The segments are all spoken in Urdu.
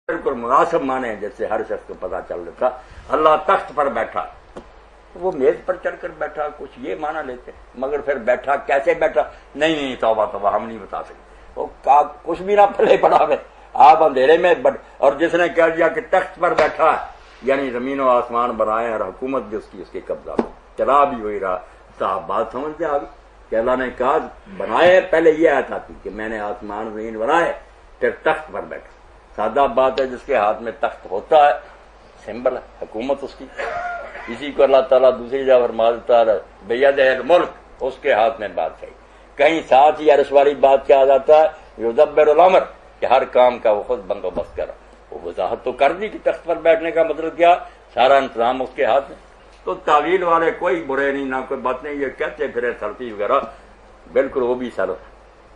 بالکل مناسب مانے جیسے ہر شخص کو پتا چل رہا تھا اللہ تخت پر بیٹھا، وہ میز پر چڑھ کر بیٹھا، کچھ یہ مانا لیتے، مگر پھر بیٹھا کیسے بیٹھا؟ نہیں توبہ توبہ ہم نہیں بتا سکتے، وہ کچھ بھی نہ پھلے پڑا ہوئے آپ اندھیرے میں اور جس نے کہہ دیا کہ تخت پر بیٹھا ہے یعنی زمین و آسمان بنائے اور حکومت بھی اس کے قبضہ میں، چلا بھی وہی رہا۔ صاحب بات سمجھتے آگے کہ اللہ نے کہا بنائے، پہلے یہ آتا تھی کہ میں نے آسمان زمین بنائے پھر تخت پر بیٹھا۔ سادہ بات ہے، جس کے ہاتھ میں تخت ہوتا ہے سمبل ہے حکومت اس کی، اسی کو اللہ تعالیٰ دوسری جگہ فرما دیتا ہے بیدہ الملک، اس کے ہاتھ میں بات ہے۔ کہیں ساتھ ہی عرش والی بات کیا جاتا ہے یدبر الامر، کہ ہر کام کا وہ خود بندوبست کرا۔ وہ وضاحت تو کر دی کہ تخت پر بیٹھنے کا مطلب کیا، سارا انتظام اس کے ہاتھ میں۔ تو تعویل والے کوئی برے نہیں، نہ کوئی بات نہیں، یہ کہتے پھرے ترتیب وغیرہ، بالکل وہ بھی سر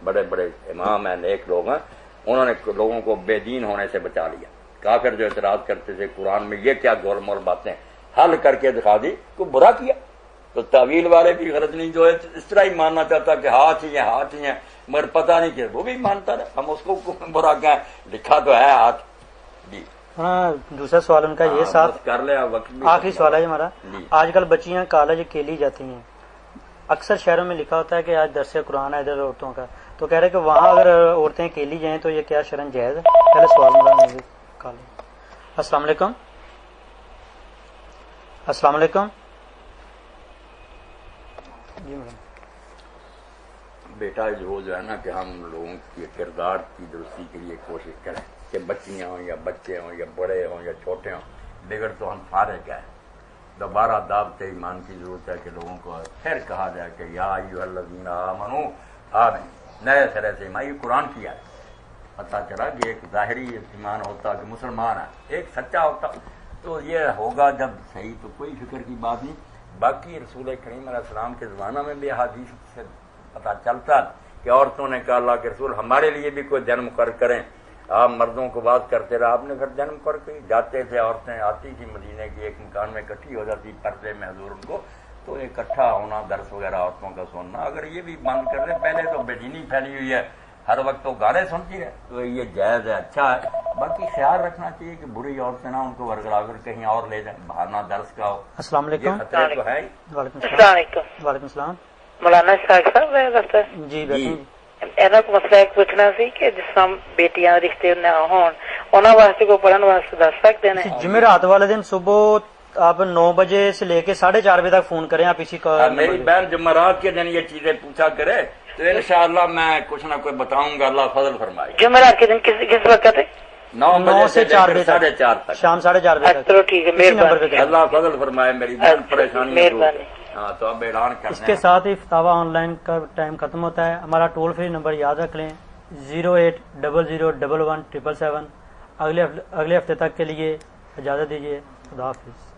بڑے بڑے امام ہیں، نیک لوگ ہیں، انہوں نے لوگوں کو بے دین ہونے سے بچا لیا۔ کافر جو اعتراض کرتے تھے قرآن میں یہ کیا گول مول باتیں حل کر کے دکھا دی، کو برا کیا۔ تو تعویل والے بھی غرض نہیں، جو اس طرح ہی ماننا چاہتا کہ ہاتھ ہی ہیں مگر پتہ نہیں کہ وہ بھی مانتا رہا، ہم اس کو برا کہیں، لکھا تو ہے ہاتھ جی۔ ہاں دوسرا سوال ان کا یہ ساتھ کر لیا وقت، آخری سوال ہے ہمارا۔ آج کل بچیاں کالج کھیلی جاتی ہیں، اکثر شہروں میں لکھا ہوتا ہے کہ آج درس قرآن ہے ادھر عورتوں کا، تو کہہ رہے کہ وہاں اگر عورتیں کھیلی جائیں تو یہ کیا شرعاً جائز ہے؟ پہلے سوال میرا۔ السلام علیکم۔ السلام علیکم جی میڈم۔ بیٹا جو ہے نا کہ ہم لوگوں کے کردار کی درستی کے لیے کوشش کریں کہ بچیاں ہوں یا بچے ہوں یا بڑے ہوں یا چھوٹے ہوں، بگڑ تو ہم سارے گئے۔ دوبارہ دعوت ایمان کی ضرورت ہے کہ لوگوں کو پھر کہا جائے کہ یا ایھا الذین آمنوا آمنوا، نئے سرے سے ایمان، یہ قرآن کیا ہے۔ پتہ چلا کہ ایک ظاہری ایمان ہوتا کہ مسلمان ہے، ایک سچا ہوتا، تو یہ ہوگا جب صحیح، تو کوئی فکر کی بات نہیں۔ باقی رسول کریم علیہ السلام کے زمانہ میں بھی حدیث سے پتہ چلتا کہ عورتوں نے کہا اللہ کے رسول ہمارے لیے بھی کوئی دن مقرر کریں، آپ مردوں کو بات کرتے رہے، آپ نے پھر دن مقرر کی، جاتے تھے عورتیں، آتی تھی مدینے کی ایک مکان میں اکٹھی ہو جاتی پردے میں حضور ان کو، تو اکٹھا ہونا، درس وغیرہ عورتوں کا سننا، اگر یہ بھی بند کر دیں، پہلے تو بے دینی پھیلی ہوئی ہے، ہر وقت تو گانے سنتی ہے، تو یہ جائز ہے، اچھا ہے۔ باقی خیال رکھنا چاہیے کہ بری عورتیں نہ ان کو ورگلا کر کہیں اور لے جائیں، بہانہ درس کا ہو۔ السلام علیکم۔ خطرے تو ہے ہی۔ وعلیکم السلام۔ وعلیکم السلام۔ مولانا شاہ صاحب جی بیٹھیں۔ ایسا کو مسئلہ ایک پوچھنا سی کہ جس طرح بیٹیاں رشتے نہ ہون انہاں واسطے کو پڑھن واسطے دس سکتے ہیں؟ جمعرات والے دن صبح آپ 9 بجے سے لے کے 4:30 بجے تک فون کریں آپ اسی کا۔ میری بہن جمعرات کے دن یہ چیزیں پوچھا کرے تو انشاءاللہ میں کچھ نہ کوئی بتاؤں گا، اللہ فضل فرمائے۔ جمعرات کے دن کس وقت ہے؟ 9 سے 4 بجے 4:30 تک، شام 4:30 بجے تک۔ چلو ٹھیک ہے، مہربانی، اللہ فضل فرمائے، میری بہن پریشانی مہربانی۔ ہاں تو اب اعلان کرتے ہیں۔ اس کے ساتھ ہی فتاوی آن لائن کا ٹائم ختم ہوتا ہے۔ ہمارا ٹول فری نمبر یاد رکھ لیں 08001117777۔ اگلے ہفتے تک کے لیے اجازت دیجیے، خدا حافظ۔